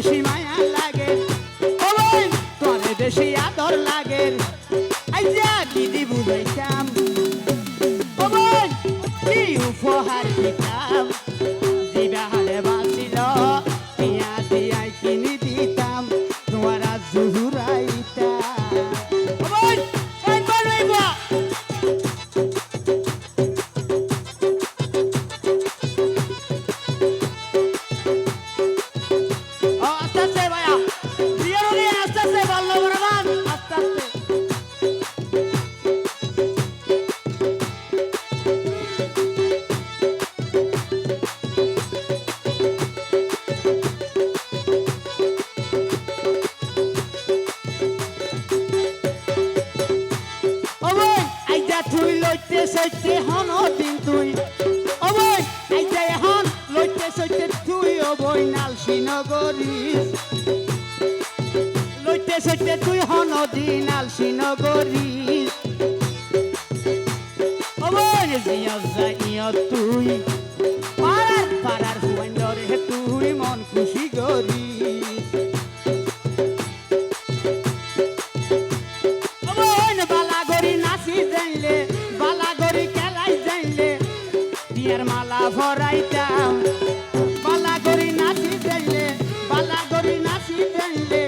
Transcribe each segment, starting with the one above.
বেশি মায়া লাগে ও বোন তোরে বেশি আদর লাগে আইজা কি দি বুঝাইতাম ও বোন কি উপহার দিতাম দিবা হারে বাঁচিল টিয়া দিয়াই কিনি দিতাম তোমার আজ জুহুরাইতা ও বোন কোন বলইব তুই লইতে সইতে হন দিন তুই ও বই এই যে হন লইতে সইতে তুই ও বই নালসি নগরী লইতে সইতে তুই হন দিন নালসি নগরী ও বই জিয়া যাইয়া তুই পারার পারার হুয়াইন্দরে তুই মন খুশি গরি মালা ভরাইতাম বালা গরি নাচি দেইলে বালা গরি নাচি দেইলে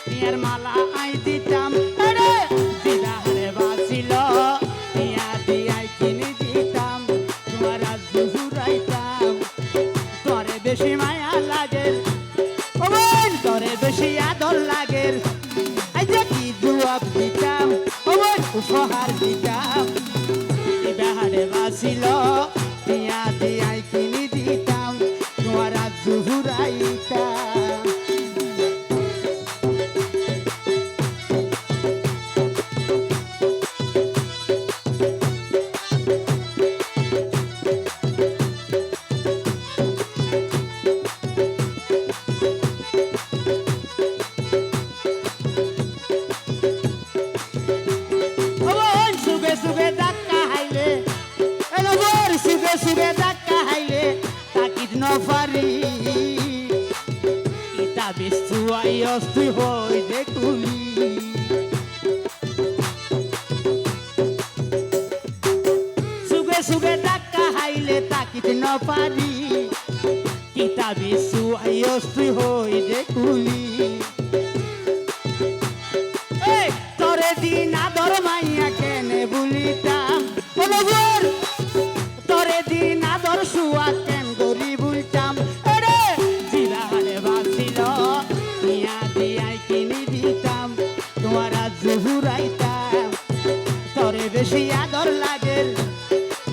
টিয়ার মালা আই দিতাম আরে দিদা হারে বাঁচিল টিয়া দিয়াই কিনে দিতাম তোমার আজ জুহুরাইতাম তোরে বেশি মায়া লাগে ও বোন তোরে বেশি আদর লাগে এই যে কি জবাব দিতাম ও বোন উপহার দিতাম দিদা হারে বাঁচিল টিয়া দিয়াই কিনি দিতাম তোমার আজ জুহুরাইতাম সুগে সুগে ধাক্কা হাইলে সুগে ধাক্কা হাইলে তাকিদ নফারি ইতা বিস্তু আইয়স তুই হই দেখুলি সুগে সুগে ধাক্কা হাইলে তাকিদ নফারি ইতা বিস্তু আইয়স তুই হই দেখুলি এই তোরে দিন আদর মাইয়া কেনে বলিতাম বলো বল তোরে দিন আদর শুয়া কেন গরি বুলতাম আরে জিরা হারে বাঁচিল টিয়া দিয়াই কিনি দিতাম তোমার আজ জুহুরাইতাম তোরে বেশি আদর লাগে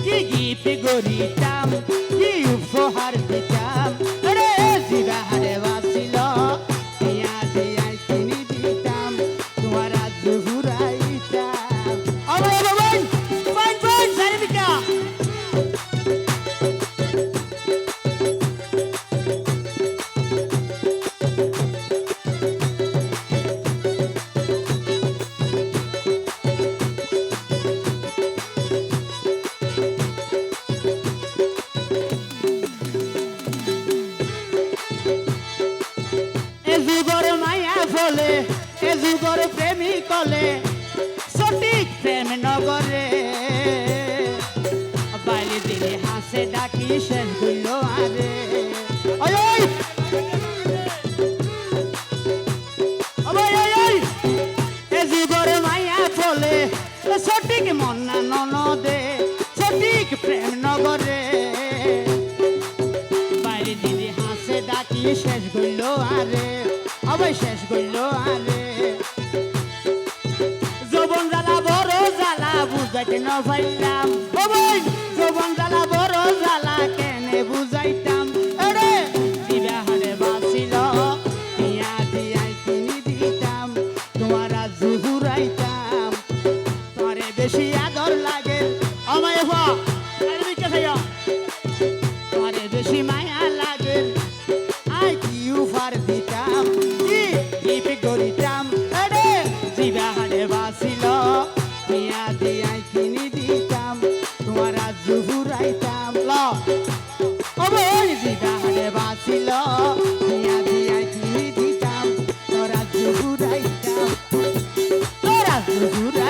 কি গীত গরিতাম কি উপহার দিতাম আরে জিরা হারে বাঁচিল টিয়া দিয়াই কিনি দিতাম তোমার আজ জুহুরাইতাম আরে বাবা পাঁচ পাঁচ সারিকা বলে এ যুগর প্রেমিক কলে সঠিক প্রেম নগরে বাইরে দিলে হাসে ডাকি শেষ হইল আরে ওই ওই এ যুগর মায়া বলে সঠিক মন না ননদে সঠিক প্রেম নগরে বাইরে দিলে হাসে ডাকি শেষ হইল আরে অবৈ শেষ করল আরে যৌবন জ্বালা বড় জ্বালা বুঝাইতে ন পাইলাম অবৈ যৌবন জ্বালা বড় জ্বালা কেনে বুঝাইতাম আরে দিবা হারে বাঁচিল টিয়া দিয়াই কিনি দিতাম তোমার আজ জুহুরাইতাম তোরে বেশি আদর লাগে আমায় তোরে বেশি মায়া লাগে আই কি উপহার দিতাম গরিতাম আরে জিবা হারে বাঁচিল টিয়া দিয়াই কিনি দিতাম তোমার আজ জুহুরাইতাম হুজুর